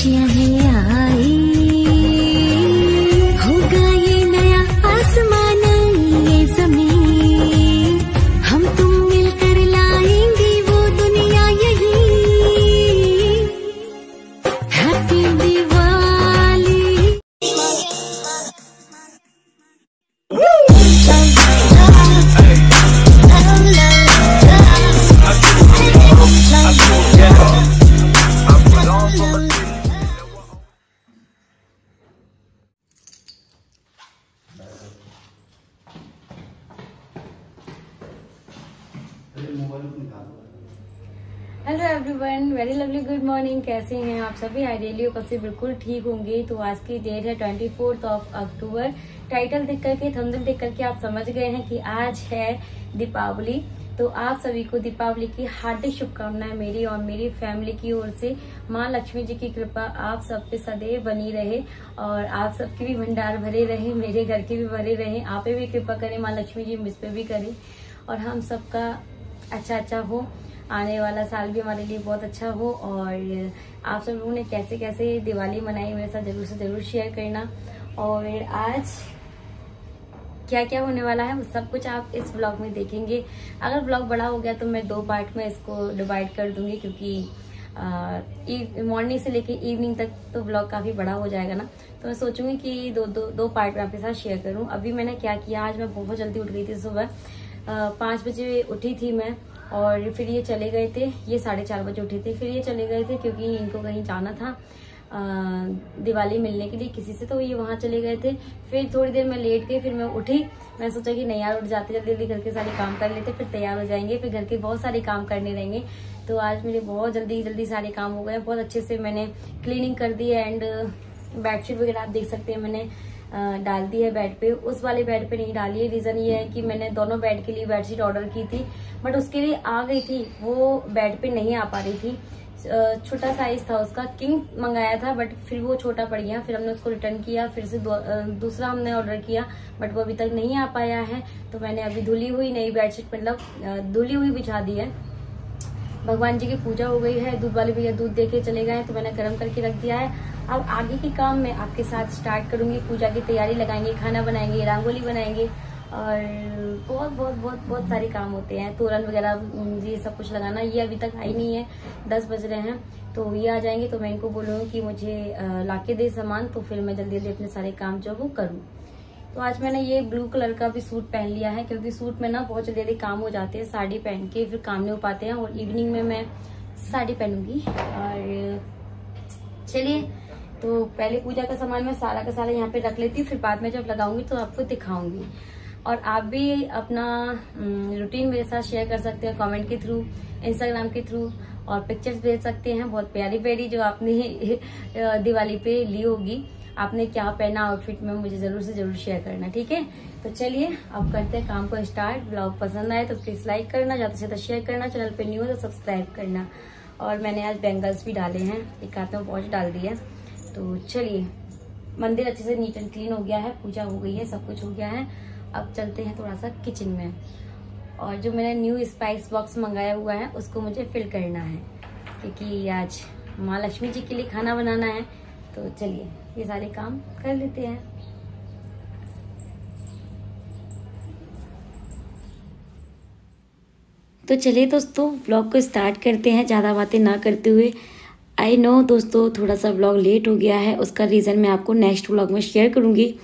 खुशियाँ हैं आई, होगा ये नया आसमान ये ज़मीन, हम तुम मिलकर लाएंगे वो दुनिया यही। Happy Diwali. Hello everyone, very lovely good morning. कैसे हैं आप सभी? आइडियली ऊपर से बिल्कुल ठीक होंगे। तो आज की डेट है 24 अक्टूबर। टाइटल देख करके, थंबनेल देख करके आप समझ गए हैं कि आज है दीपावली। तो आप सभी को दीपावली की हार्दिक शुभकामनाएं मेरी और मेरी फैमिली की ओर से। माँ लक्ष्मी जी की कृपा आप सब पे सदैव बनी रहे और आप सबके भी भंडार भरे रहे, मेरे घर के भी भरे रहे। आप पे भी कृपा करें माँ लक्ष्मी जी, मुझ पे भी करें और हम सबका अच्छा हो। आने वाला साल भी हमारे लिए बहुत अच्छा हो। और आप सब लोगों ने कैसे कैसे दिवाली मनाई मेरे साथ जरूर से जरूर शेयर करना। और आज क्या क्या होने वाला है वो सब कुछ आप इस ब्लॉग में देखेंगे। अगर ब्लॉग बड़ा हो गया तो मैं 2 पार्ट में इसको डिवाइड कर दूंगी, क्योंकि मॉर्निंग से लेके इवनिंग तक तो ब्लॉग काफी बड़ा हो जाएगा ना। तो मैं सोचूंगी कि दो पार्ट में आपके साथ शेयर करूं। अभी मैंने क्या किया, आज मैं बहुत जल्दी उठ गई थी। सुबह 5 बजे उठी थी मैं और फिर ये चले गए थे। ये 4:30 बजे उठे थे, फिर ये चले गए थे क्योंकि इनको कहीं जाना था दिवाली मिलने के लिए किसी से, तो ये वहां चले गए थे। फिर थोड़ी देर मैं लेट गई, फिर मैं उठी। मैं सोचा कि नहीं यार, उठ जाते जल्दी जल्दी घर के सारे काम कर लेते, फिर तैयार हो जाएंगे, फिर घर के बहुत सारे काम करने रहेंगे। तो आज मेरे बहुत जल्दी सारे काम हो गए। बहुत अच्छे से मैंने क्लीनिंग कर दी है। एंड बेडशीट वगैरह आप देख सकते हैं मैंने डाल दी है बेड पे। उस वाले बेड पे नहीं डाली है, रीजन ये है कि मैंने दोनों बेड के लिए बेडशीट ऑर्डर की थी, बट उसके लिए आ गई थी, वो बेड पे नहीं आ पा रही थी। छोटा साइज था उसका, किंग मंगाया था बट फिर वो छोटा पड़ गया। फिर हमने उसको रिटर्न किया, फिर से दूसरा हमने ऑर्डर किया, बट वो अभी तक नहीं आ पाया है। तो मैंने अभी धुली हुई नई बेडशीट, मतलब धुली हुई बिछा दी है। भगवान जी की पूजा हो गई है, दूध वाले भैया दूध देके चले गए, तो मैंने गर्म करके रख दिया है। अब आगे के काम मैं आपके साथ स्टार्ट करूंगी। पूजा की तैयारी लगाएंगे, खाना बनाएंगे, रंगोली बनाएंगे और बहुत सारे काम होते हैं। तोरण वगैरह ये सब कुछ लगाना, ये अभी तक आई नहीं है। 10 बज रहे हैं, तो ये आ जाएंगे तो मैं इनको बोलूंगी कि मुझे लाके दे सामान, तो फिर मैं जल्दी जल्दी अपने सारे काम जो वो करूँ। तो आज मैंने ये ब्लू कलर का भी सूट पहन लिया है, क्योंकि सूट में ना बहुत जल्दी काम हो जाते हैं। साड़ी पहन के फिर काम नहीं हो पाते हैं, और इवनिंग में मैं साड़ी पहनूंगी। और चलिए, तो पहले पूजा का सामान मैं सारा का सारा यहाँ पे रख लेती हूँ, फिर बाद में जब लगाऊंगी तो आपको दिखाऊंगी। और आप भी अपना रूटीन मेरे साथ शेयर कर सकते हैं कमेंट के थ्रू, इंस्टाग्राम के थ्रू, और पिक्चर्स भेज सकते हैं बहुत प्यारी प्यारी जो आपने दिवाली पे ली होगी। आपने क्या पहना आउटफिट में, मुझे जरूर से जरूर शेयर करना, ठीक है? तो चलिए अब करते हैं काम को स्टार्ट। ब्लॉग पसंद आए तो प्लीज लाइक करना, ज्यादा से ज्यादा शेयर करना, चैनल पे न्यू हो तो सब्सक्राइब करना। और मैंने आज बैंगल्स भी डाले हैं, एक हाथ में वॉच डाल दी है। तो चलिए, मंदिर अच्छे से नीट एंड क्लीन हो गया है, पूजा हो गई है, सब कुछ हो गया है। अब चलते हैं थोड़ा सा किचन में, और जो मैंने न्यू स्पाइस बॉक्स मंगाया हुआ है उसको मुझे फिल करना है, क्योंकि आज माँ लक्ष्मी जी के लिए खाना बनाना है। तो चलिए ये सारे काम कर लेते हैं। तो चलिए दोस्तों, ब्लॉग को स्टार्ट करते हैं ज़्यादा बातें ना करते हुए। आई नो दोस्तों, थोड़ा सा ब्लॉग लेट हो गया है, उसका रीज़न मैं आपको नेक्स्ट ब्लॉग में शेयर करूंगी।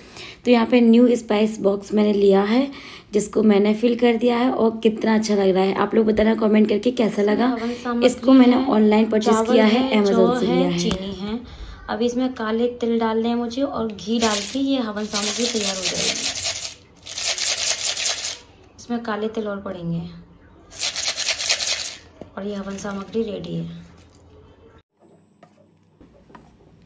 तो यहाँ पे न्यू स्पाइस बॉक्स मैंने लिया है, जिसको मैंने फिल कर दिया है, और कितना अच्छा लग रहा है आप लोग बताना कमेंट करके कैसा लगा। इसको मैंने ऑनलाइन परचेज किया है, अमेजोन से लिया है। चीनी है, अब इसमें काले तिल डालने हैं मुझे, और घी डाल के ये हवन सामग्री तैयार हो जाएगी। इसमें काले तिल और पड़ेंगे, और ये हवन सामग्री रेडी है।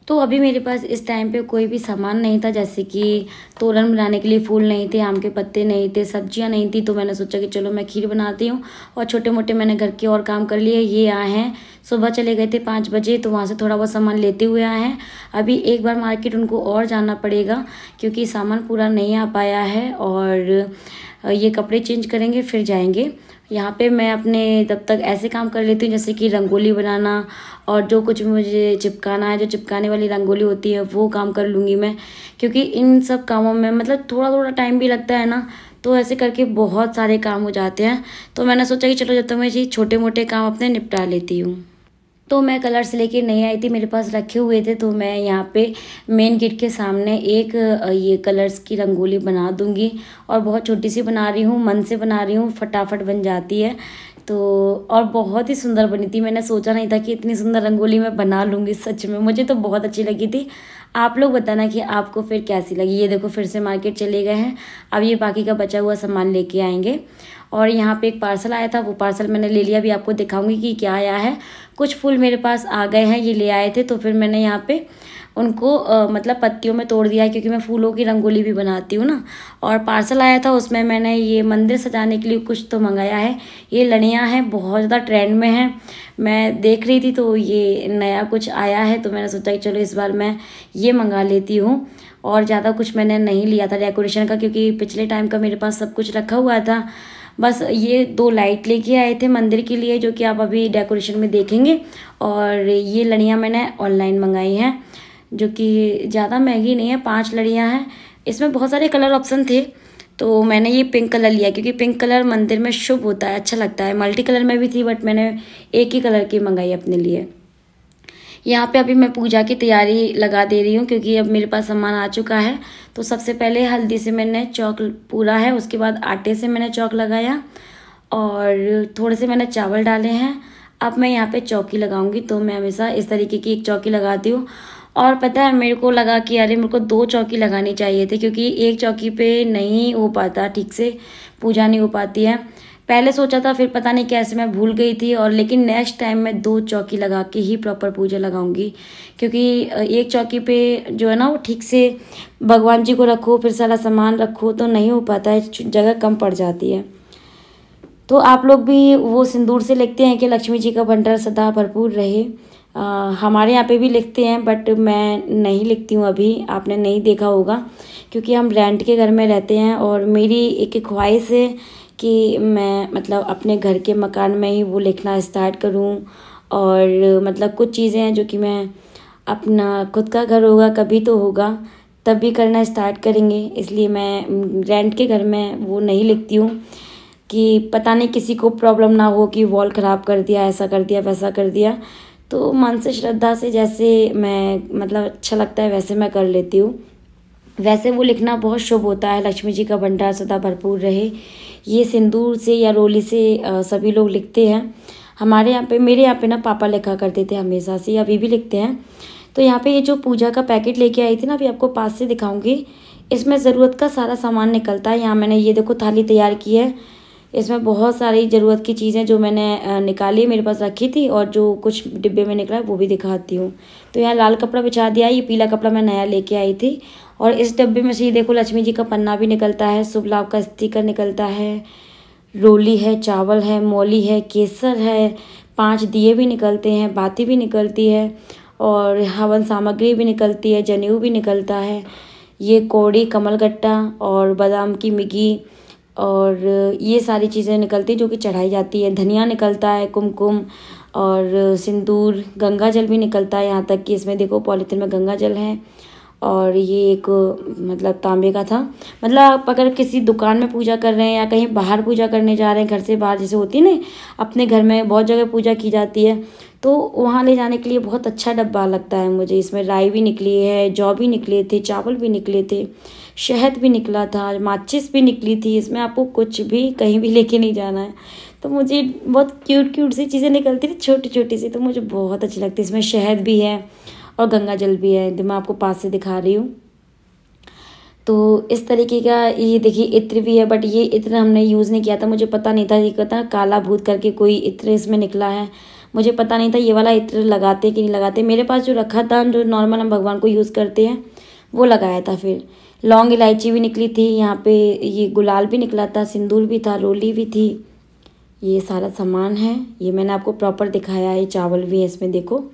तो अभी मेरे पास इस टाइम पे कोई भी सामान नहीं था, जैसे कि तोरण बनाने के लिए फूल नहीं थे, आम के पत्ते नहीं थे, सब्जियां नहीं थी। तो मैंने सोचा कि चलो मैं खीर बनाती हूँ, और छोटे मोटे मैंने घर के और काम कर लिए। ये आए हैं, सुबह चले गए थे 5 बजे, तो वहाँ से थोड़ा बहुत सामान लेते हुए आए हैं। अभी एक बार मार्केट उनको और जाना पड़ेगा, क्योंकि सामान पूरा नहीं आ पाया है, और ये कपड़े चेंज करेंगे फिर जाएंगे। यहाँ पे मैं अपने तब तक ऐसे काम कर लेती हूँ जैसे कि रंगोली बनाना और जो कुछ मुझे चिपकाना है, जो चिपकाने वाली रंगोली होती है वो काम कर लूँगी मैं, क्योंकि इन सब कामों में मतलब थोड़ा थोड़ा टाइम भी लगता है ना, तो ऐसे करके बहुत सारे काम हो जाते हैं। तो मैंने सोचा कि चलो जब तक मैं ये छोटे मोटे काम अपने निपटा लेती हूँ। तो मैं कलर्स लेके नहीं आई थी, मेरे पास रखे हुए थे, तो मैं यहाँ पे मेन गेट के सामने एक ये कलर्स की रंगोली बना दूँगी। और बहुत छोटी सी बना रही हूँ, मन से बना रही हूँ, फटाफट बन जाती है। तो और बहुत ही सुंदर बनी थी, मैंने सोचा नहीं था कि इतनी सुंदर रंगोली मैं बना लूँगी। सच में मुझे तो बहुत अच्छी लगी थी। आप लोग बताना कि आपको फिर कैसी लगी। ये देखो फिर से मार्केट चले गए हैं, अब ये बाकी का बचा हुआ सामान लेके आएंगे। और यहाँ पे एक पार्सल आया था, वो पार्सल मैंने ले लिया, अभी आपको दिखाऊंगी कि क्या आया है। कुछ फूल मेरे पास आ गए हैं, ये ले आए थे, तो फिर मैंने यहाँ पे उनको मतलब पत्तियों में तोड़ दिया है, क्योंकि मैं फूलों की रंगोली भी बनाती हूँ ना। और पार्सल आया था, उसमें मैंने ये मंदिर सजाने के लिए कुछ तो मंगाया है। ये लड़ियाँ हैं, बहुत ज़्यादा ट्रेंड में हैं, मैं देख रही थी तो ये नया कुछ आया है, तो मैंने सोचा कि चलो इस बार मैं ये मंगा लेती हूँ। और ज़्यादा कुछ मैंने नहीं लिया था डेकोरेशन का, क्योंकि पिछले टाइम का मेरे पास सब कुछ रखा हुआ था। बस ये 2 लाइट लेके आए थे मंदिर के लिए, जो कि आप अभी डेकोरेशन में देखेंगे। और ये लड़ियाँ मैंने ऑनलाइन मंगाई हैं, जो कि ज़्यादा महंगी नहीं है, 5 लड़ियाँ हैं। इसमें बहुत सारे कलर ऑप्शन थे, तो मैंने ये पिंक कलर लिया, क्योंकि पिंक कलर मंदिर में शुभ होता है, अच्छा लगता है। मल्टी कलर में भी थी, बट मैंने एक ही कलर की मंगाई अपने लिए। यहाँ पे अभी मैं पूजा की तैयारी लगा दे रही हूँ, क्योंकि अब मेरे पास सामान आ चुका है। तो सबसे पहले हल्दी से मैंने चौक पूरा है, उसके बाद आटे से मैंने चौक लगाया और थोड़े से मैंने चावल डाले हैं। अब मैं यहाँ पे चौकी लगाऊंगी, तो मैं हमेशा इस तरीके की एक चौकी लगाती हूँ। और पता है मेरे को लगा कि अरे मेरे को 2 चौकी लगानी चाहिए थी, क्योंकि एक चौकी पे नहीं हो पाता ठीक से, पूजा नहीं हो पाती है। पहले सोचा था, फिर पता नहीं कैसे मैं भूल गई थी। और लेकिन नेक्स्ट टाइम मैं 2 चौकी लगा के ही प्रॉपर पूजा लगाऊंगी, क्योंकि एक चौकी पे जो है ना वो ठीक से भगवान जी को रखो, फिर सारा सामान रखो, तो नहीं हो पाता है, जगह कम पड़ जाती है। तो आप लोग भी वो सिंदूर से लिखते हैं कि लक्ष्मी जी का भंडार सदा भरपूर रहे। हमारे यहाँ पे भी लिखते हैं, बट मैं नहीं लिखती हूँ अभी, आपने नहीं देखा होगा, क्योंकि हम रेंट के घर में रहते हैं। और मेरी एक ख्वाहिश है कि मैं मतलब अपने घर के मकान में ही वो लिखना स्टार्ट करूँ। और मतलब कुछ चीज़ें हैं जो कि मैं अपना खुद का घर होगा कभी तो होगा, तब भी करना स्टार्ट करेंगे, इसलिए मैं रेंट के घर में वो नहीं लिखती हूँ कि पता नहीं किसी को प्रॉब्लम ना हो कि वॉल ख़राब कर दिया, ऐसा कर दिया, वैसा कर दिया। तो मन से श्रद्धा से जैसे मैं मतलब अच्छा लगता है वैसे मैं कर लेती हूँ। वैसे वो लिखना बहुत शुभ होता है, लक्ष्मी जी का भंडार सदा भरपूर रहे। ये सिंदूर से या रोली से सभी लोग लिखते हैं। हमारे यहाँ पे, मेरे यहाँ पे ना पापा लिखा करते थे हमेशा से, अभी भी लिखते हैं। तो यहाँ पे ये जो पूजा का पैकेट लेके आई थी ना, अभी आपको पास से दिखाऊंगी, इसमें ज़रूरत का सारा सामान निकलता है। यहाँ मैंने ये देखो थाली तैयार की है, इसमें बहुत सारी ज़रूरत की चीज़ें जो मैंने निकाली मेरे पास रखी थी, और जो कुछ डिब्बे में निकला है वो भी दिखाती हूँ। तो यहाँ लाल कपड़ा बिछा दिया, ये पीला कपड़ा मैं नया लेके आई थी। और इस डब्बे में से ये देखो लक्ष्मी जी का पन्ना भी निकलता है, शुभ लाभ का स्टिकर निकलता है, रोली है, चावल है, मौली है, केसर है, 5 दिए भी निकलते हैं, बाती भी निकलती है, और हवन सामग्री भी निकलती है, जनेऊ भी निकलता है, ये कौड़ी, कमलगट्टा और बादाम की मिगी, और ये सारी चीज़ें निकलती जो कि चढ़ाई जाती है। धनिया निकलता है, कुमकुम और सिंदूर, गंगा जल भी निकलता है, यहाँ तक कि इसमें देखो पॉलीथीन में गंगा जल है। और ये एक मतलब तांबे का था। मतलब आप अगर किसी दुकान में पूजा कर रहे हैं या कहीं बाहर पूजा करने जा रहे हैं, घर से बाहर जैसे होती है ना, अपने घर में बहुत जगह पूजा की जाती है, तो वहाँ ले जाने के लिए बहुत अच्छा डब्बा लगता है मुझे। इसमें राई भी निकली है, जौ भी निकले थे, चावल भी निकले थे, शहद भी निकला था, माचिस भी निकली थी। इसमें आपको कुछ भी कहीं भी लेके नहीं जाना है। तो मुझे बहुत क्यूट क्यूट सी चीज़ें निकलती थी, छोटी छोटी सी, तो मुझे बहुत अच्छी लगती है। इसमें शहद भी है और गंगा जल भी है, तो मैं आपको पास से दिखा रही हूँ। तो इस तरीके का ये देखिए इत्र भी है, बट ये इत्र हमने यूज़ नहीं किया था, मुझे पता नहीं था। ये कहता है काला भूत करके कोई इत्र इसमें निकला है, मुझे पता नहीं था ये वाला इत्र लगाते कि नहीं लगाते। मेरे पास जो रखा था, जो नॉर्मल हम भगवान को यूज़ करते हैं, वो लगाया था। फिर लौंग इलायची भी निकली थी, यहाँ पे ये गुलाल भी निकला था, सिंदूर भी था, रोली भी थी। ये सारा सामान है, ये मैंने आपको प्रॉपर दिखाया है। चावल भी है इसमें, देखो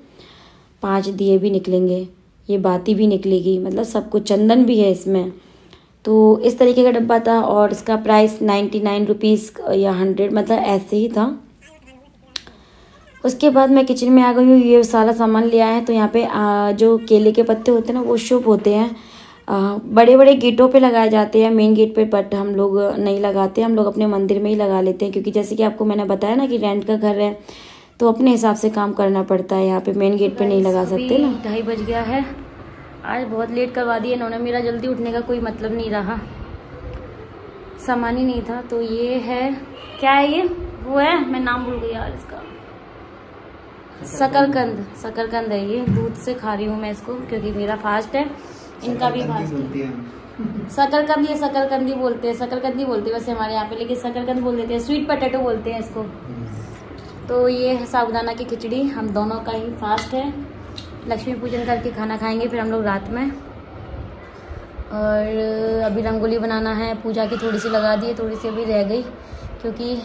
5 दिए भी निकलेंगे, ये बाती भी निकलेगी, मतलब सब कुछ। चंदन भी है इसमें, तो इस तरीके का डब्बा था और इसका प्राइस 99 रुपीज़ या 100 मतलब ऐसे ही था। उसके बाद मैं किचन में आ गई हूँ, ये सारा सामान लिया है। तो यहाँ पे जो केले के पत्ते होते हैं ना वो शुभ होते हैं, बड़े बड़े गेटों पे लगाए जाते हैं, मेन गेट पे, बट हम लोग नहीं लगाते, हम लोग अपने मंदिर में ही लगा लेते हैं। क्योंकि जैसे कि आपको मैंने बताया ना कि रेंट का घर है तो अपने हिसाब से काम करना पड़ता है, यहाँ पे मेन गेट पे नहीं लगा सकते ना। 2:30 बज गया है, आज बहुत लेट करवा दिया इन्होंने, मेरा जल्दी उठने का कोई मतलब नहीं रहा, सामान ही नहीं था। तो ये है, क्या है ये, वो है, मैं नाम भूल गई यार इसका, शकरकंद, शकरकंद है ये। दूध से खा रही हूँ मैं इसको क्योंकि मेरा फास्ट है, इनका भी फास्ट है। शकरकंद, ये शकरकंदी बोलते हैं, शकरकंदी बोलते हैं वैसे हमारे यहाँ पे, लेकिन शकरकंद बोल देते हैं, स्वीट पोटैटो बोलते हैं इसको। तो ये है साबूदाना की खिचड़ी, हम दोनों का ही फास्ट है। लक्ष्मी पूजन करके खाना खाएंगे फिर हम लोग रात में। और अभी रंगोली बनाना है, पूजा की थोड़ी सी लगा दी है, थोड़ी सी अभी रह गई क्योंकि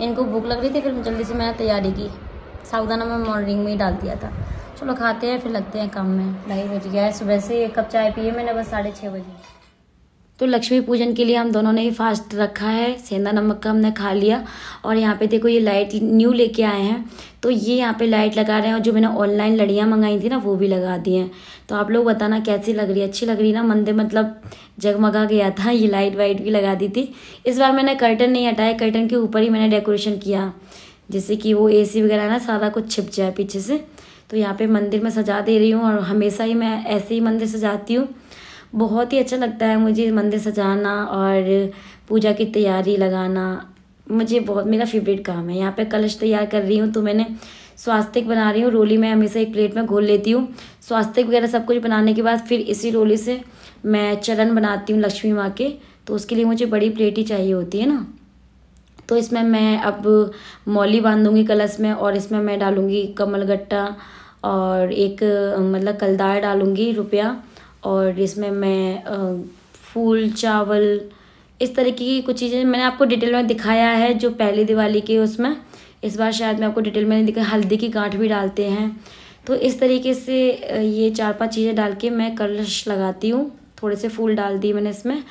इनको भूख लग रही थी, फिर जल्दी से मैंने तैयारी की। साबूदाना में मॉर्निंग में ही डाल दिया था। चलो खाते हैं फिर लगते हैं काम में। 2:30 बज गया है, सुबह से 1 कप चाय पिए मैंने बस 6:30 बजे। तो लक्ष्मी पूजन के लिए हम दोनों ने ही फास्ट रखा है, सेंधा नमक का हमने खा लिया। और यहाँ पे देखो ये लाइट न्यू लेके आए हैं, तो ये यहाँ पे लाइट लगा रहे हैं, और जो मैंने ऑनलाइन लड़ियाँ मंगाई थी ना वो भी लगा दी हैं। तो आप लोग बताना कैसी लग रही है, अच्छी लग रही ना, मंदिर मतलब जगमगा गया था। ये लाइट वाइट भी लगा दी थी। इस बार मैंने कर्टन नहीं हटाया, कर्टन के ऊपर ही मैंने डेकोरेशन किया, जिससे कि वो AC वगैरह ना सारा कुछ छिप जाए पीछे से। तो यहाँ पे मंदिर में सजा दे रही हूँ, और हमेशा ही मैं ऐसे ही मंदिर सजाती हूँ। बहुत ही अच्छा लगता है मुझे मंदिर सजाना और पूजा की तैयारी लगाना, मुझे बहुत, मेरा फेवरेट काम है। यहाँ पे कलश तैयार कर रही हूँ, तो मैंने स्वास्तिक बना रही हूँ। रोली में हमेशा एक प्लेट में घोल लेती हूँ। स्वास्तिक वगैरह सब कुछ बनाने के बाद फिर इसी रोली से मैं चरण बनाती हूँ लक्ष्मी माँ के। तो उसके लिए मुझे बड़ी प्लेट ही चाहिए होती है ना। तो इसमें मैं अब मौली बांधूंगी कलश में, और इसमें मैं डालूंगी कमलगट्टा और एक मतलब कलदार डालूंगी रुपया, और इसमें मैं फूल चावल इस तरीके की कुछ चीज़ें मैंने आपको डिटेल में दिखाया है जो पहली दिवाली के उसमें। इस बार शायद मैं आपको डिटेल में नहीं दिखाया, हल्दी की गांठ भी डालते हैं। तो इस तरीके से ये 4-5 चीज़ें डाल के मैं कलश लगाती हूँ। थोड़े से फूल डाल दिए मैंने इसमें।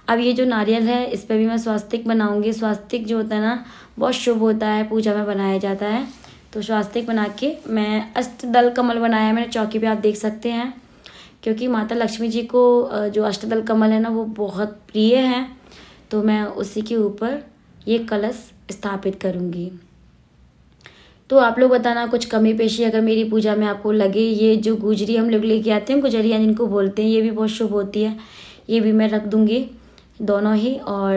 अब ये जो नारियल है इस पर भी मैं स्वास्तिक बनाऊंगी। स्वास्तिक जो होता है ना बहुत शुभ होता है, पूजा में बनाया जाता है। तो स्वास्तिक बना के मैं अष्टदल कमल बनाया मैंने, चौकी पे आप देख सकते हैं, क्योंकि माता लक्ष्मी जी को जो अष्टदल कमल है ना वो बहुत प्रिय है। तो मैं उसी के ऊपर ये कलश स्थापित करूँगी। तो आप लोग बताना कुछ कमी पेशी अगर मेरी पूजा में आपको लगे। ये जो गुजरी हम लोग लेके आते हैं, गुजरिया जिनको बोलते हैं, ये भी बहुत शुभ होती है, ये भी मैं रख दूँगी दोनों ही। और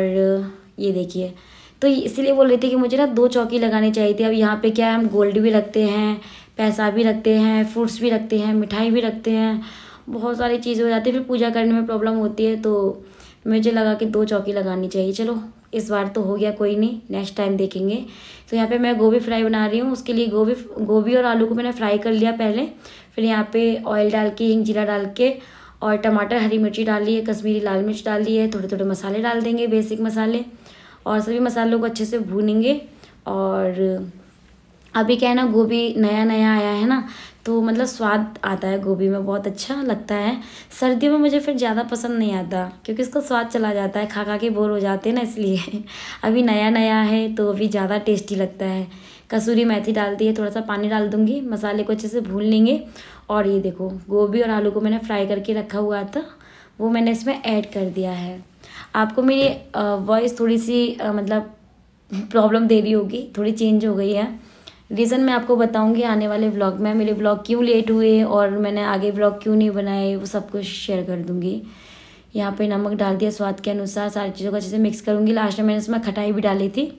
ये देखिए, तो इसलिए बोल रही थी कि मुझे ना 2 चौकी लगानी चाहिए थी। अब यहाँ पे क्या है, हम गोल्ड भी रखते हैं, पैसा भी रखते हैं, फ्रूट्स भी रखते हैं, मिठाई भी रखते हैं, बहुत सारी चीज़ें हो जाती है, फिर पूजा करने में प्रॉब्लम होती है। तो मुझे लगा कि 2 चौकी लगानी चाहिए। चलो इस बार तो हो गया, कोई नहीं, नेक्स्ट टाइम देखेंगे। तो यहाँ पे मैं गोभी फ्राई बना रही हूँ। उसके लिए गोभी और आलू को मैंने फ्राई कर लिया पहले। फिर यहाँ पे ऑयल डाल के, हिंग जीरा डाल के, और टमाटर हरी मिर्ची डाल ली है, कश्मीरी लाल मिर्च डाल ली है, थोड़े थोड़े मसाले डाल देंगे, बेसिक मसाले, और सभी मसालों को अच्छे से भूनेंगे। और अभी क्या है ना, गोभी नया नया आया है ना, तो मतलब स्वाद आता है गोभी में, बहुत अच्छा लगता है। सर्दियों में मुझे फिर ज़्यादा पसंद नहीं आता क्योंकि इसका स्वाद चला जाता है, खा खा के बोर हो जाते हैं ना, इसलिए अभी नया नया है तो अभी ज़्यादा टेस्टी लगता है। कसूरी मेथी डाल दी है, थोड़ा सा पानी डाल दूँगी, मसाले को अच्छे से भून लेंगे। और ये देखो गोभी और आलू को मैंने फ्राई करके रखा हुआ था, वो मैंने इसमें ऐड कर दिया है। आपको मेरी वॉइस थोड़ी सी मतलब प्रॉब्लम दे रही होगी, थोड़ी चेंज हो गई है। रीज़न मैं आपको बताऊंगी आने वाले व्लॉग में, मेरे व्लॉग क्यों लेट हुए और मैंने आगे व्लॉग क्यों नहीं बनाए, वो सब कुछ शेयर कर दूंगी। यहाँ पे नमक डाल दिया स्वाद के अनुसार, सारी चीज़ों को अच्छे से मिक्स करूँगी। लास्ट में मैंने इसमें खटाई भी डाली थी,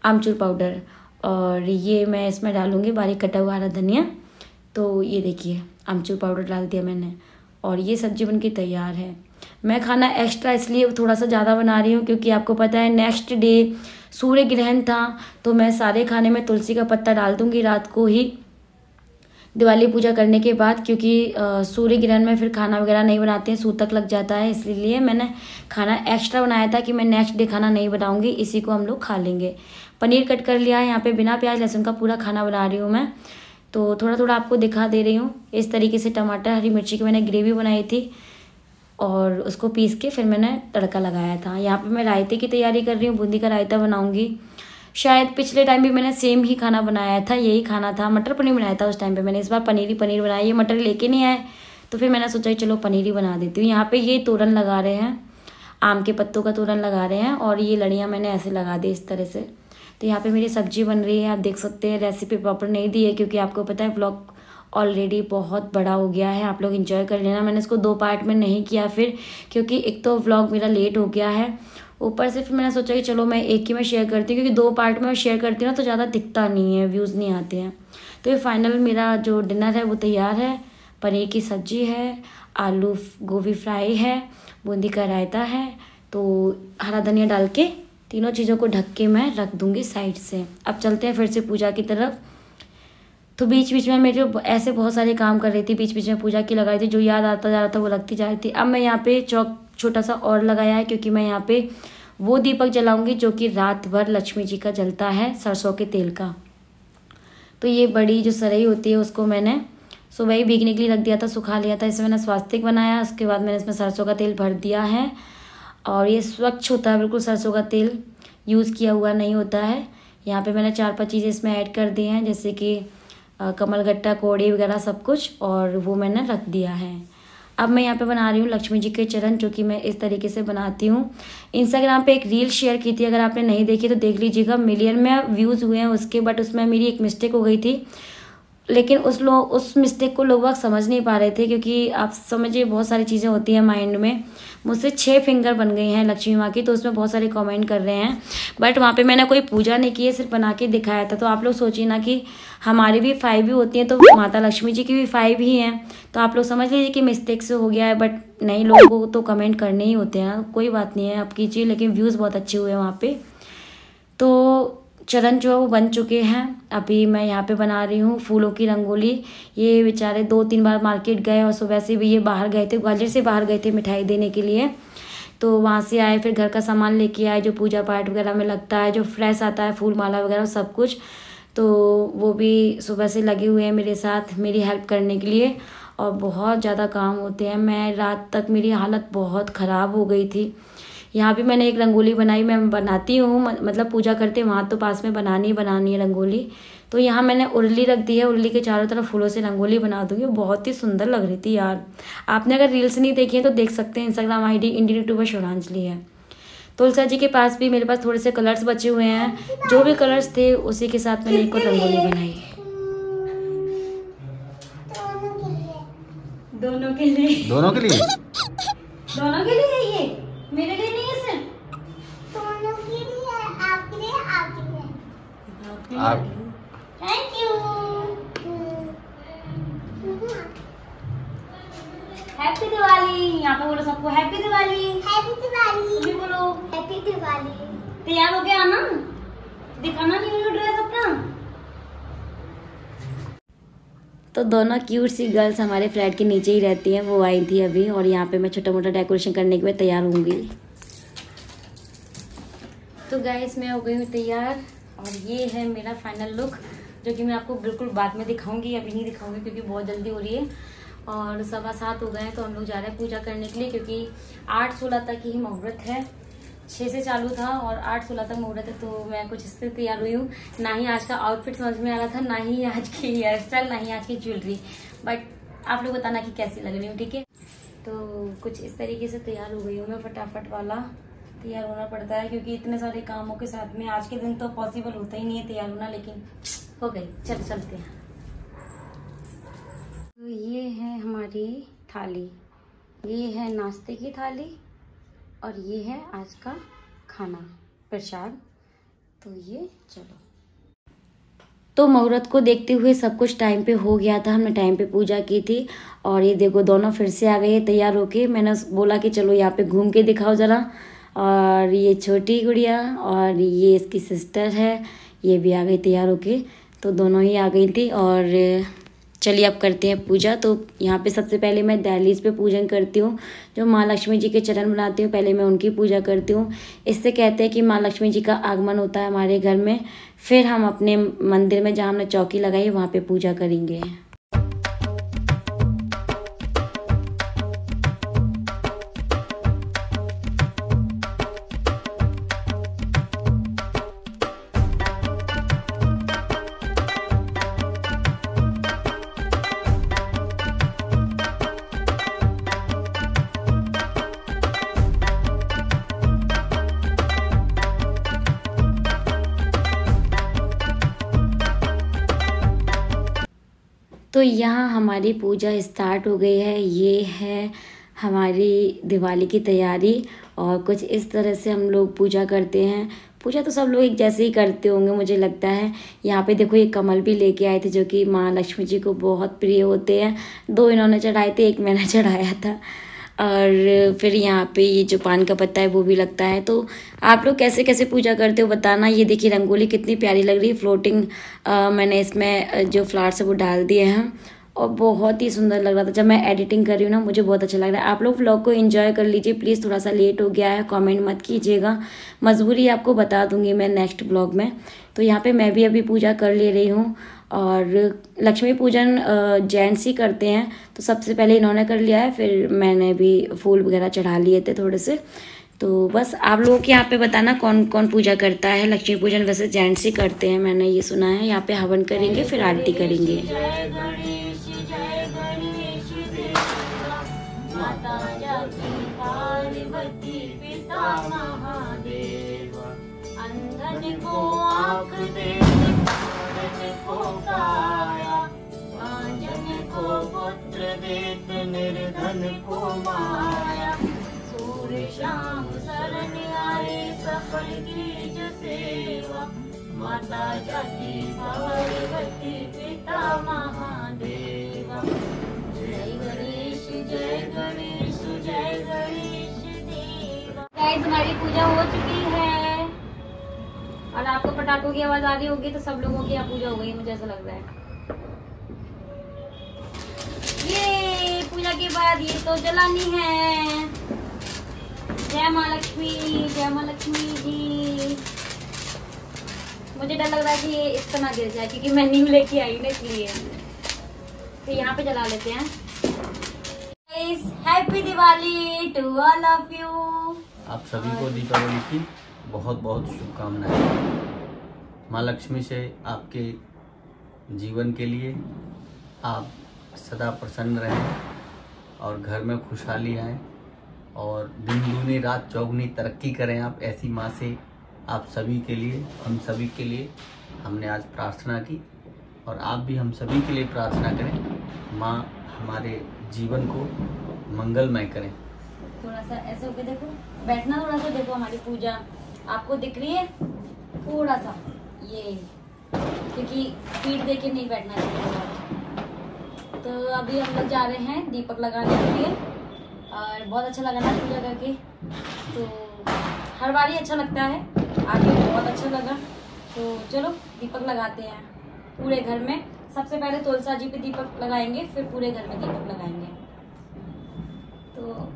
आमचूर पाउडर, और ये मैं इसमें डालूँगी बारीक कटा हुआ हरा धनिया। तो ये देखिए आमचूर पाउडर डाल दिया मैंने, और ये सब्जी बनके तैयार है। मैं खाना एक्स्ट्रा इसलिए थोड़ा सा ज़्यादा बना रही हूँ क्योंकि आपको पता है नेक्स्ट डे सूर्य ग्रहण था, तो मैं सारे खाने में तुलसी का पत्ता डाल दूँगी रात को ही दिवाली पूजा करने के बाद, क्योंकि सूर्य ग्रहण में फिर खाना वगैरह नहीं बनाते हैं, सूतक लग जाता है। इसलिए मैंने खाना एक्स्ट्रा बनाया था कि मैं नेक्स्ट डे खाना नहीं बनाऊँगी, इसी को हम लोग खा लेंगे। पनीर कट कर लिया है, यहाँ पे बिना प्याज लहसुन का पूरा खाना बना रही हूँ मैं, तो थोड़ा थोड़ा आपको दिखा दे रही हूँ। इस तरीके से टमाटर हरी मिर्ची की मैंने ग्रेवी बनाई थी, और उसको पीस के फिर मैंने तड़का लगाया था। यहाँ पे मैं रायते की तैयारी कर रही हूँ, बूंदी का रायता बनाऊँगी। शायद पिछले टाइम भी मैंने सेम ही खाना बनाया था, यही खाना था, मटर पनीर बनाया था उस टाइम पे मैंने। इस बार पनीर ही पनीर बनाया, ये मटर लेके नहीं आए तो फिर मैंने सोचा चलो पनीर ही बना देती हूँ। यहाँ पे ये तोरन लगा रहे हैं, आम के पत्तों का तोरन लगा रहे हैं और ये लड़ियाँ मैंने ऐसे लगा दी इस तरह से। तो यहाँ पे मेरी सब्जी बन रही है, आप देख सकते हैं। रेसिपी प्रॉपर नहीं दी है क्योंकि आपको पता है ब्लॉग ऑलरेडी बहुत बड़ा हो गया है, आप लोग एंजॉय कर लेना। मैंने इसको 2 पार्ट में नहीं किया फिर, क्योंकि एक तो व्लॉग मेरा लेट हो गया है, ऊपर से फिर मैंने सोचा कि चलो मैं एक ही में शेयर करती हूँ, क्योंकि 2 पार्ट में शेयर करती हूँ ना तो ज़्यादा दिखता नहीं है, व्यूज़ नहीं आते हैं। तो ये फाइनल मेरा जो डिनर है वो तैयार है। पनीर की सब्जी है, आलू गोभी फ्राई है, बूंदी का रायता है, तो हरा धनिया डाल के तीनों चीज़ों को ढक के मैं रख दूँगी साइड से। अब चलते हैं फिर से पूजा की तरफ। तो बीच बीच में मेरे ऐसे बहुत सारे काम कर रही थी, बीच बीच में पूजा की लगा रही थी, जो याद आता जा रहा था वो लगती जा रही थी। अब मैं यहाँ पे चौक छोटा सा और लगाया है, क्योंकि मैं यहाँ पे वो दीपक जलाऊंगी जो कि रात भर लक्ष्मी जी का जलता है, सरसों के तेल का। तो ये बड़ी जो सरई होती है उसको मैंने सुबह ही भीगने के लिए रख दिया था, सुखा लिया था। इसमें मैंने स्वास्तिक बनाया, उसके बाद मैंने इसमें सरसों का तेल भर दिया है और ये स्वच्छ होता है बिल्कुल, सरसों का तेल यूज़ किया हुआ नहीं होता है। यहाँ पे मैंने 4-5 चीज़ें इसमें ऐड कर दी हैं, जैसे कि कमलगट्टा, कोड़ी वगैरह सब कुछ, और वो मैंने रख दिया है। अब मैं यहाँ पे बना रही हूँ लक्ष्मी जी के चरण, जो कि मैं इस तरीके से बनाती हूँ। इंस्टाग्राम पे एक रील शेयर की थी, अगर आपने नहीं देखी तो देख लीजिएगा, मिलियन में व्यूज़ हुए हैं उसके, बट उसमें मेरी एक मिस्टेक हो गई थी। लेकिन उस मिस्टेक को लोग समझ नहीं पा रहे थे, क्योंकि आप समझिए बहुत सारी चीज़ें होती हैं माइंड में। मुझसे 6 फिंगर बन गई हैं लक्ष्मी माँ की, तो उसमें बहुत सारे कमेंट कर रहे हैं, बट वहाँ पे मैंने कोई पूजा नहीं की है, सिर्फ बना के दिखाया था। तो आप लोग सोचिए ना कि हमारी भी 5 भी होती हैं, तो माता लक्ष्मी जी की भी 5 ही हैं, तो आप लोग समझ लीजिए कि मिस्टेक से हो गया है। बट नहीं, लोगों को तो कमेंट करने ही होते हैं, कोई बात नहीं है, आप कीजिए। लेकिन व्यूज़ बहुत अच्छे हुए हैं वहाँ पर। तो चरण जो है वो बन चुके हैं। अभी मैं यहाँ पे बना रही हूँ फूलों की रंगोली। ये बेचारे 2-3 बार मार्केट गए और सुबह से भी ये बाहर गए थे, ग्वालियर से बाहर गए थे मिठाई देने के लिए। तो वहाँ से आए, फिर घर का सामान लेके आए जो पूजा पाठ वगैरह में लगता है, जो फ्रेश आता है, फूल माला वगैरह सब कुछ। तो वो भी सुबह से लगे हुए हैं मेरे साथ, मेरी हेल्प करने के लिए, और बहुत ज़्यादा काम होते हैं। मैं रात तक मेरी हालत बहुत ख़राब हो गई थी। यहाँ भी मैंने एक रंगोली बनाई, मैं बनाती हूँ, मतलब पूजा करते वहाँ तो पास में बनानी है रंगोली। तो यहाँ मैंने उरली रख दी है, उरली के चारों तरफ फूलों से रंगोली बना दूँगी। बहुत ही सुंदर लग रही थी यार। आपने अगर रील्स नहीं देखी है तो देख सकते हैं, इंस्टाग्राम आईडी इंडियन यूट्यूबर शोरांजलि है। तुलसा जी के पास भी मेरे पास थोड़े से कलर्स बचे हुए हैं, जो भी कलर्स थे उसी के साथ मैंने एक और रंगोली बनाई। दोनों के लिए ये मेरे लिए नहीं है सिर्फ, दोनों के लिए, आपके लिए, आपके लिए। आप थैंक यू। हैप्पी दिवाली। यहाँ पे बोलो सबको हैप्पी दिवाली। हैप्पी दिवाली। तुम भी बोलो हैप्पी दिवाली। तैयार हो गया आना, दिखाना न्यू ड्रेस अपना। तो दोनों क्यूट सी गर्ल्स हमारे फ्लैट के नीचे ही रहती हैं, वो आई थी अभी, और यहाँ पे मैं छोटा मोटा डेकोरेशन करने के लिए तैयार होंगी। तो गाइस मैं हो गई हूँ तैयार, और ये है मेरा फाइनल लुक, जो कि मैं आपको बिल्कुल बाद में दिखाऊंगी, अभी नहीं दिखाऊंगी क्योंकि बहुत जल्दी हो रही है। और 7:15 हो गए हैं, तो हम लोग जा रहे हैं पूजा करने के लिए, क्योंकि 8:16 तक ही मुहूर्त है। 6 से चालू था और 8:16 तक मुहूर्त है। तो मैं कुछ इससे तैयार हुई हूँ, ना ही आज का आउटफिट समझ में आ रहा था, ना ही आज की हेयर स्टाइल, ना ही आज की ज्वेलरी, बट आप लोग बताना कि कैसी लग रही हूँ, ठीक है। तो कुछ इस तरीके से तैयार हो गई हूँ मैं, फटाफट वाला तैयार होना पड़ता है, क्योंकि इतने सारे कामों के साथ में आज के दिन तो पॉसिबल होता ही नहीं है तैयार होना, लेकिन हो गई। चलते हैं। तो ये है हमारी थाली, ये है नाश्ते की थाली, और ये है आज का खाना प्रसाद। तो ये चलो, तो मुहूर्त को देखते हुए सब कुछ टाइम पे हो गया था, हमने टाइम पे पूजा की थी। और ये देखो दोनों फिर से आ गए तैयार होके। मैंने बोला कि चलो यहाँ पे घूम के दिखाओ ज़रा। और ये छोटी गुड़िया और ये इसकी सिस्टर है, ये भी आ गई तैयार होके। तो दोनों ही आ गई थी। और चलिए अब करते हैं पूजा। तो यहाँ पे सबसे पहले मैं दहलीज पे पूजन करती हूँ, जो माँ लक्ष्मी जी के चरण बनाती हूँ, पहले मैं उनकी पूजा करती हूँ। इससे कहते हैं कि माँ लक्ष्मी जी का आगमन होता है हमारे घर में। फिर हम अपने मंदिर में जहाँ हमने चौकी लगाई वहाँ पे पूजा करेंगे। तो यहाँ हमारी पूजा स्टार्ट हो गई है। ये है हमारी दिवाली की तैयारी और कुछ इस तरह से हम लोग पूजा करते हैं। पूजा तो सब लोग एक जैसे ही करते होंगे मुझे लगता है। यहाँ पे देखो ये कमल भी लेके आए थे जो कि माँ लक्ष्मी जी को बहुत प्रिय होते हैं। 2 इन्होंने चढ़ाए थे, 1 मैंने चढ़ाया था। और फिर यहाँ पे ये जो पान का पत्ता है वो भी लगता है। तो आप लोग कैसे कैसे पूजा करते हो बताना। ये देखिए रंगोली कितनी प्यारी लग रही है, फ्लोटिंग। मैंने इसमें जो फ्लावर्स है वो डाल दिए हैं और बहुत ही सुंदर लग रहा था। जब मैं एडिटिंग कर रही हूँ ना मुझे बहुत अच्छा लग रहा है। आप लोग व्लॉग को एंजॉय कर लीजिए प्लीज़। थोड़ा सा लेट हो गया है, कमेंट मत कीजिएगा, मजबूरी आपको बता दूंगी मैं नेक्स्ट व्लॉग में। तो यहाँ पे मैं भी अभी पूजा कर ले रही हूँ। और लक्ष्मी पूजन जेंट्स ही करते हैं, तो सबसे पहले इन्होंने कर लिया है, फिर मैंने भी फूल वगैरह चढ़ा लिए थे थोड़े से। तो बस आप लोगों के यहाँ पे बताना कौन कौन पूजा करता है। लक्ष्मी पूजन वैसे जेंट्स ही करते हैं, मैंने ये सुना है। यहाँ पे हवन करेंगे फिर आरती करेंगे। अंधन को आँख दे, को काया, आंजन को पुत्र देत, निर्धन को माया। सूर्य शाम शरण आए, सफल कीज सेवा। माता जाति पार्वती, पिता महादेवा। जय गणेश जय गणेश जय गणेश देवा। गाइस हमारी पूजा हो चुकी है और आपको पटाखों की आवाज आ रही होगी, तो सब लोगों की यहाँ पूजा हो गई मुझे ऐसा लग रहा है। ये पूजा के बाद ये तो जलानी है। जय माँ लक्ष्मी, जय माँ लक्ष्मी जी। मुझे डर लग रहा है कि ये इस तरह गिर जाए क्योंकि मैं न्यू लेके आई ना, इसलिए। तो यहाँ पे जला लेते हैं। Happy Diwali to all of you. आप सभी को दीपावली की बहुत बहुत शुभकामनाएं। माँ लक्ष्मी से आपके जीवन के लिए आप सदा प्रसन्न रहें और घर में खुशहाली आए और दिन दूनी रात चौगुनी तरक्की करें। आप ऐसी माँ से आप सभी के लिए, हम सभी के लिए हमने आज प्रार्थना की और आप भी हम सभी के लिए प्रार्थना करें। माँ हमारे जीवन को मंगलमय करें। थोड़ा सा ऐसे होके देखो, बैठना थोड़ा सा देखो। हमारी पूजा आपको दिख रही है थोड़ा सा, ये क्योंकि पीठ देके नहीं बैठना चाहिए। तो अभी हम लोग जा रहे हैं दीपक लगाने के लिए और बहुत अच्छा लगा ना पूजा करके। तो हर बार ही अच्छा लगता है, आज भी बहुत अच्छा लगा। तो चलो दीपक लगाते हैं पूरे घर में। सबसे पहले तुलसा जी पे दीपक लगाएंगे, फिर पूरे घर में दीपक लगाएंगे। तो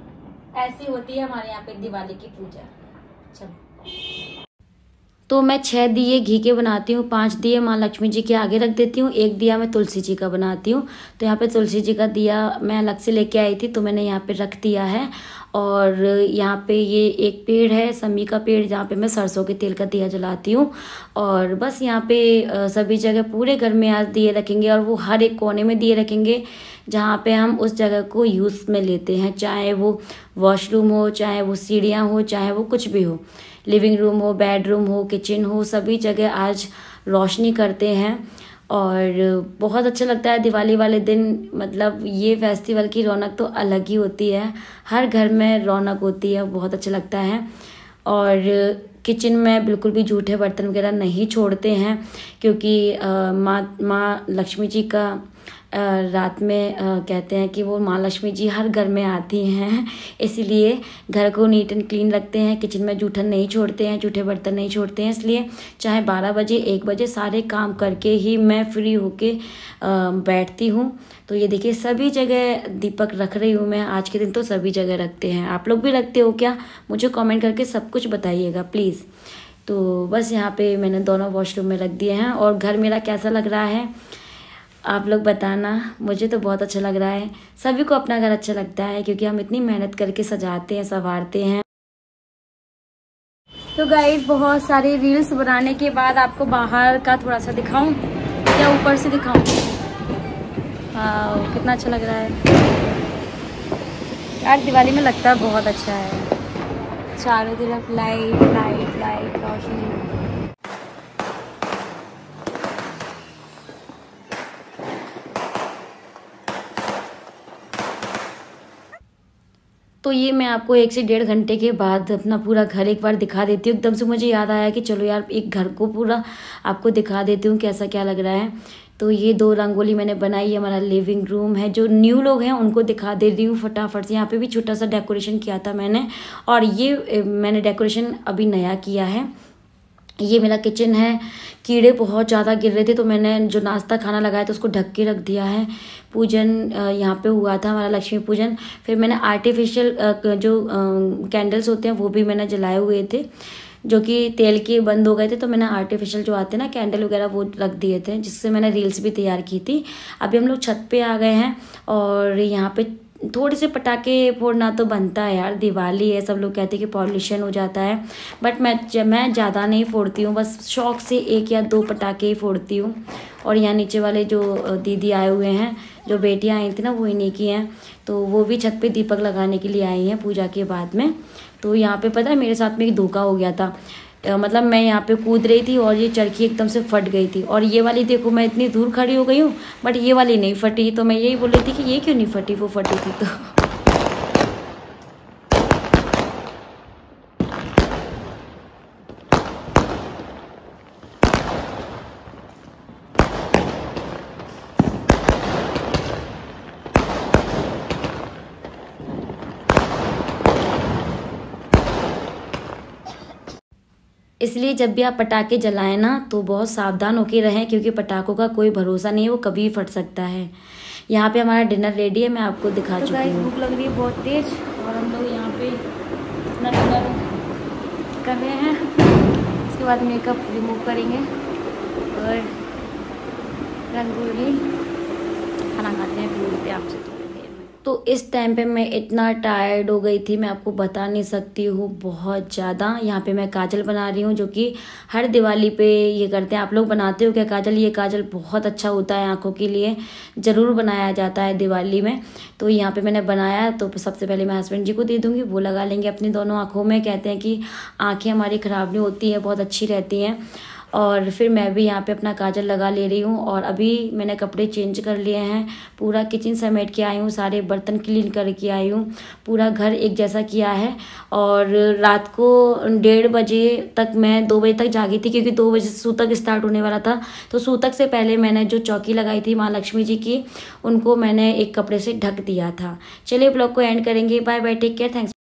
ऐसी होती है हमारे यहाँ पे दिवाली की पूजा। चलो तो मैं 6 दिए घी के बनाती हूँ, 5 दिए माँ लक्ष्मी जी के आगे रख देती हूँ, 1 दिया मैं तुलसी जी का बनाती हूँ। तो यहाँ पे तुलसी जी का दिया मैं अलग से लेके आई थी तो मैंने यहाँ पे रख दिया है। और यहाँ पे ये एक पेड़ है समी का पेड़, जहाँ पे मैं सरसों के तेल का दिया जलाती हूँ। और बस यहाँ पे सभी जगह पूरे घर में आज दिए रखेंगे और वो हर एक कोने में दिए रखेंगे जहाँ पे हम उस जगह को यूज़ में लेते हैं, चाहे वो वॉशरूम हो, चाहे वो सीढ़ियाँ हो, चाहे वो कुछ भी हो, लिविंग रूम हो, बेडरूम हो, किचन हो, सभी जगह आज रोशनी करते हैं। और बहुत अच्छा लगता है दिवाली वाले दिन। मतलब ये फेस्टिवल की रौनक तो अलग ही होती है, हर घर में रौनक होती है, बहुत अच्छा लगता है। और किचन में बिल्कुल भी जूठे बर्तन वगैरह नहीं छोड़ते हैं क्योंकि माँ लक्ष्मी जी का रात में कहते हैं कि वो माँ लक्ष्मी जी हर घर में आती हैं, इसीलिए घर को नीट एंड क्लीन रखते हैं। किचन में जूठन नहीं छोड़ते हैं, जूठे बर्तन नहीं छोड़ते हैं। इसलिए चाहे 12 बजे 1 बजे सारे काम करके ही मैं फ्री होके बैठती हूँ। तो ये देखिए सभी जगह दीपक रख रही हूँ मैं। आज के दिन तो सभी जगह रखते हैं। आप लोग भी रखते हो क्या? मुझे कमेंट करके सब कुछ बताइएगा प्लीज़। तो बस यहाँ पे मैंने दोनों वॉशरूम में रख दिए हैं। और घर मेरा कैसा लग रहा है आप लोग बताना। मुझे तो बहुत अच्छा लग रहा है, सभी को अपना घर अच्छा लगता है क्योंकि हम इतनी मेहनत करके सजाते हैं, संवारते हैं। तो गाइस बहुत सारी रील्स बनाने के बाद आपको बाहर का थोड़ा सा दिखाऊं या ऊपर से दिखाऊं? वाह कितना अच्छा लग रहा है यार, दिवाली में लगता है बहुत अच्छा है। चारों तरफ लाइट लाइट लाइट रोशनी। तो ये मैं आपको 1 से 1.5 घंटे के बाद अपना पूरा घर एक बार दिखा देती हूँ। एकदम से मुझे याद आया कि चलो यार एक घर को पूरा आपको दिखा देती हूँ कैसा क्या लग रहा है। तो ये 2 रंगोली मैंने बनाई है, हमारा लिविंग रूम है। जो न्यू लोग हैं उनको दिखा दे रही हूँ फटाफट से। यहाँ पे भी छोटा सा डेकोरेशन किया था मैंने, और ये मैंने डेकोरेशन अभी नया किया है। ये मेरा किचन है। कीड़े बहुत ज़्यादा गिर रहे थे तो मैंने जो नाश्ता खाना लगाया था उसको ढक के रख दिया है। पूजन यहाँ पे हुआ था हमारा, लक्ष्मी पूजन। फिर मैंने आर्टिफिशियल जो कैंडल्स होते हैं वो भी मैंने जलाए हुए थे, जो कि तेल के बंद हो गए थे, तो मैंने आर्टिफिशियल जो आते हैं ना कैंडल वगैरह वो रख दिए थे, जिससे मैंने रील्स भी तैयार की थी। अभी हम लोग छत पे आ गए हैं और यहाँ पे थोड़े से पटाखे फोड़ना तो बनता है यार, दिवाली है, सब लोग कहते हैं कि पॉल्यूशन हो जाता है, बट मैं ज़्यादा नहीं फोड़ती हूँ, बस शौक से 1 या 2 पटाखे ही फोड़ती हूँ। और यहाँ नीचे वाले जो दीदी आए हुए हैं, जो बेटियाँ आई थी ना वो इन्हीं की हैं, तो वो भी छत पे दीपक लगाने के लिए आई हैं पूजा के बाद में। तो यहाँ पे पता है मेरे साथ में एक धोखा हो गया था। मतलब मैं यहाँ पे कूद रही थी और ये चरखी एकदम से फट गई थी, और ये वाली देखो मैं इतनी दूर खड़ी हो गई हूँ बट ये वाली नहीं फटी। तो मैं यही बोल रही थी कि ये क्यों नहीं फटी, वो फटी थी तो। इसलिए जब भी आप पटाखे जलाएं ना तो बहुत सावधान होकर रहें, क्योंकि पटाखों का कोई भरोसा नहीं है, वो कभी भी फट सकता है। यहाँ पे हमारा डिनर रेडी है, मैं आपको दिखा चुकी हूँ। भूख लग रही है बहुत तेज और हम लोग यहाँ पे अपना डिनर कर रहे हैं। उसके बाद मेकअप रिमूव करेंगे और रंगोली खाना खाते हैं, फिर मिलते हैं आपसे। तो इस टाइम पे मैं इतना टायर्ड हो गई थी, मैं आपको बता नहीं सकती हूँ, बहुत ज़्यादा। यहाँ पे मैं काजल बना रही हूँ, जो कि हर दिवाली पे ये करते हैं। आप लोग बनाते हो क्या काजल? ये काजल बहुत अच्छा होता है आँखों के लिए, ज़रूर बनाया जाता है दिवाली में। तो यहाँ पे मैंने बनाया, तो सबसे पहले मैं हस्बैंड जी को दे दूँगी, वो लगा लेंगे अपनी दोनों आँखों में। कहते हैं कि आँखें हमारी ख़राब नहीं होती है, बहुत अच्छी रहती हैं। और फिर मैं भी यहाँ पे अपना काजल लगा ले रही हूँ। और अभी मैंने कपड़े चेंज कर लिए हैं, पूरा किचन समेट के आई हूँ, सारे बर्तन क्लीन करके आई हूँ, पूरा घर एक जैसा किया है। और रात को 1:30 बजे तक, मैं 2 बजे तक जागी थी, क्योंकि 2 बजे से सूतक स्टार्ट होने वाला था। तो सूतक से पहले मैंने जो चौकी लगाई थी माँ लक्ष्मी जी की, उनको मैंने एक कपड़े से ढक दिया था। चलिए ब्लॉग को एंड करेंगे। Bye bye, take care, thanks.